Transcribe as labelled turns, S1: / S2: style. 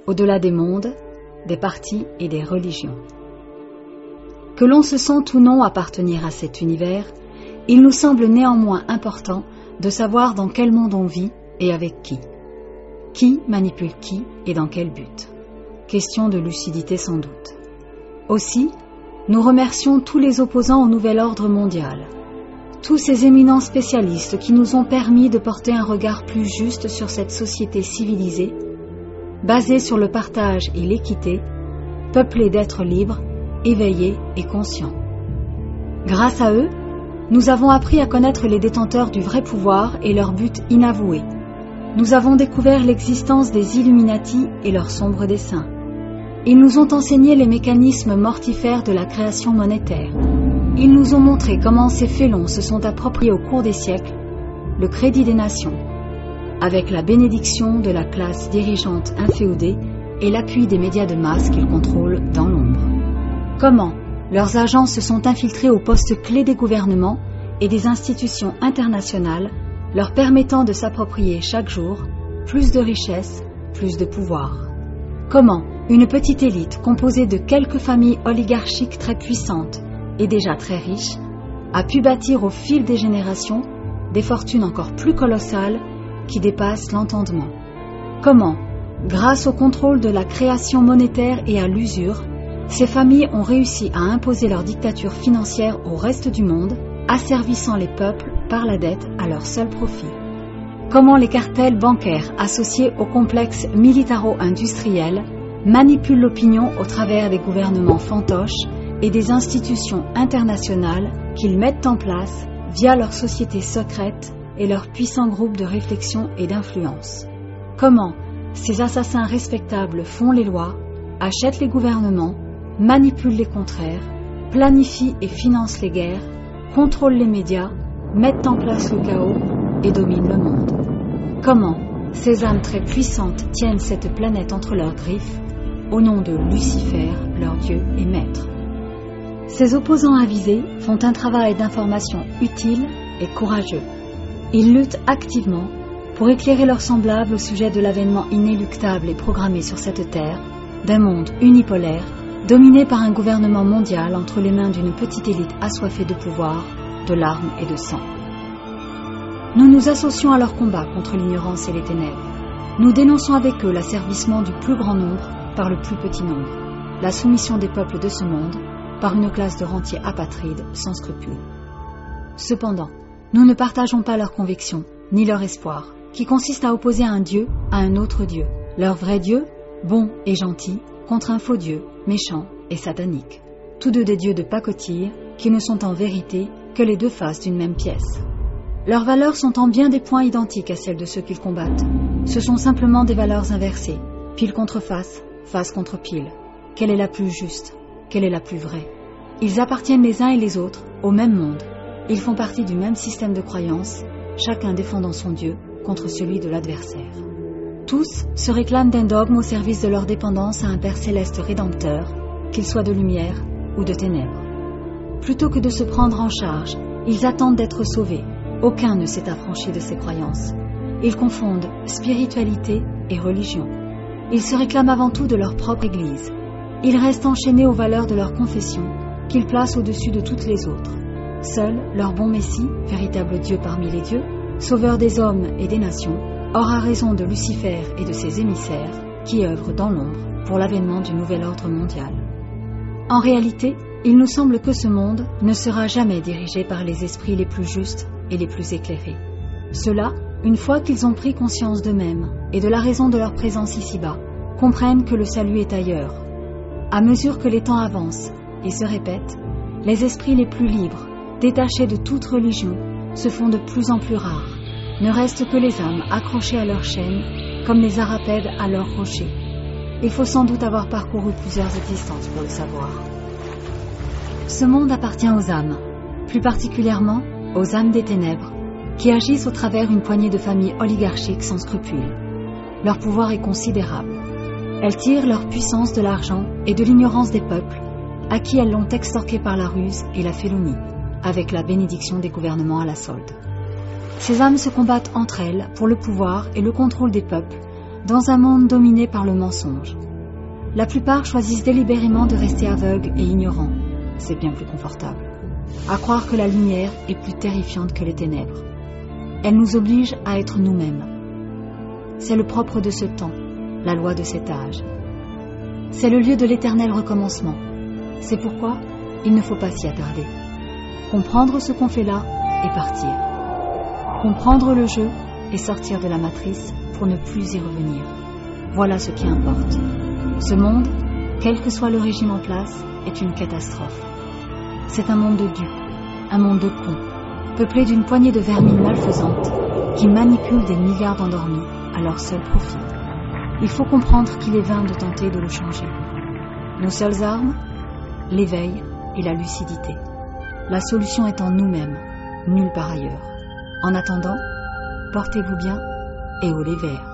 S1: au-delà des mondes, des partis et des religions. Que l'on se sente ou non appartenir à cet univers, il nous semble néanmoins important de savoir dans quel monde on vit et avec qui. Qui manipule qui et dans quel but? Question de lucidité sans doute. Aussi, nous remercions tous les opposants au nouvel ordre mondial, tous ces éminents spécialistes qui nous ont permis de porter un regard plus juste sur cette société civilisée, basée sur le partage et l'équité, peuplée d'êtres libres, éveillés et conscients. Grâce à eux, nous avons appris à connaître les détenteurs du vrai pouvoir et leur but inavoué. Nous avons découvert l'existence des Illuminati et leurs sombres desseins. Ils nous ont enseigné les mécanismes mortifères de la création monétaire. Ils nous ont montré comment ces félons se sont appropriés au cours des siècles le crédit des nations, avec la bénédiction de la classe dirigeante inféodée et l'appui des médias de masse qu'ils contrôlent dans l'ombre. Comment leurs agents se sont infiltrés aux postes clés des gouvernements et des institutions internationales, leur permettant de s'approprier chaque jour plus de richesses, plus de pouvoir. Comment une petite élite composée de quelques familles oligarchiques très puissantes et déjà très riches a pu bâtir au fil des générations des fortunes encore plus colossales qui dépassent l'entendement. Comment, grâce au contrôle de la création monétaire et à l'usure, ces familles ont réussi à imposer leur dictature financière au reste du monde, asservissant les peuples par la dette à leur seul profit. Comment les cartels bancaires associés au complexe militaro-industriel manipulent l'opinion au travers des gouvernements fantoches et des institutions internationales qu'ils mettent en place via leurs sociétés secrètes et leurs puissants groupes de réflexion et d'influence. Comment ces assassins respectables font les lois, achètent les gouvernements, manipulent les contraires, planifient et financent les guerres, contrôlent les médias, mettent en place le chaos et dominent le monde. Comment ces âmes très puissantes tiennent cette planète entre leurs griffes, au nom de Lucifer, leur dieu et maître. Ces opposants avisés font un travail d'information utile et courageux. Ils luttent activement pour éclairer leurs semblables au sujet de l'avènement inéluctable et programmé sur cette terre d'un monde unipolaire dominé par un gouvernement mondial entre les mains d'une petite élite assoiffée de pouvoir, de larmes et de sang. Nous nous associons à leur combat contre l'ignorance et les ténèbres. Nous dénonçons avec eux l'asservissement du plus grand nombre par le plus petit nombre, la soumission des peuples de ce monde par une classe de rentiers apatrides sans scrupules. Cependant, nous ne partageons pas leurs convictions, ni leur espoir, qui consiste à opposer un Dieu à un autre Dieu, leur vrai Dieu, bon et gentil, contre un faux Dieu, méchant et satanique. Tous deux des dieux de pacotille, qui ne sont en vérité que les deux faces d'une même pièce. Leurs valeurs sont en bien des points identiques à celles de ceux qu'ils combattent. Ce sont simplement des valeurs inversées, pile contre face, face contre pile. Quelle est la plus juste? Quelle est la plus vraie? Ils appartiennent les uns et les autres au même monde. Ils font partie du même système de croyances, chacun défendant son Dieu contre celui de l'adversaire. Tous se réclament d'un dogme au service de leur dépendance à un Père céleste rédempteur, qu'il soit de lumière ou de ténèbres. Plutôt que de se prendre en charge, ils attendent d'être sauvés. Aucun ne s'est affranchi de ces croyances. Ils confondent spiritualité et religion. Ils se réclament avant tout de leur propre Église. Ils restent enchaînés aux valeurs de leur confession, qu'ils placent au-dessus de toutes les autres. Seul leur bon Messie, véritable Dieu parmi les dieux, sauveur des hommes et des nations, aura raison de Lucifer et de ses émissaires qui œuvrent dans l'ombre pour l'avènement du nouvel ordre mondial. En réalité, il nous semble que ce monde ne sera jamais dirigé par les esprits les plus justes et les plus éclairés. Ceux-là, une fois qu'ils ont pris conscience d'eux-mêmes et de la raison de leur présence ici-bas, comprennent que le salut est ailleurs. À mesure que les temps avancent et se répètent, les esprits les plus libres, détachés de toute religion, se font de plus en plus rares. Ne restent que les âmes accrochées à leurs chaînes, comme les arapèdes à leurs rochers. Il faut sans doute avoir parcouru plusieurs existences pour le savoir. Ce monde appartient aux âmes, plus particulièrement aux âmes des ténèbres, qui agissent au travers une poignée de familles oligarchiques sans scrupules. Leur pouvoir est considérable. Elles tirent leur puissance de l'argent et de l'ignorance des peuples, à qui elles l'ont extorqué par la ruse et la félonie, avec la bénédiction des gouvernements à la solde. Ces âmes se combattent entre elles pour le pouvoir et le contrôle des peuples, dans un monde dominé par le mensonge. La plupart choisissent délibérément de rester aveugles et ignorants. C'est bien plus confortable. À croire que la lumière est plus terrifiante que les ténèbres. Elle nous oblige à être nous-mêmes. C'est le propre de ce temps, la loi de cet âge. C'est le lieu de l'éternel recommencement. C'est pourquoi il ne faut pas s'y attarder. Comprendre ce qu'on fait là et partir. Comprendre le jeu et sortir de la matrice pour ne plus y revenir. Voilà ce qui importe. Ce monde, quel que soit le régime en place, est une catastrophe. C'est un monde de dupes, un monde de cons, peuplé d'une poignée de vermines malfaisantes qui manipulent des milliards d'endormis à leur seul profit. Il faut comprendre qu'il est vain de tenter de le changer. Nos seules armes, l'éveil et la lucidité. La solution est en nous-mêmes, nulle part ailleurs. En attendant, portez-vous bien et haut les verts.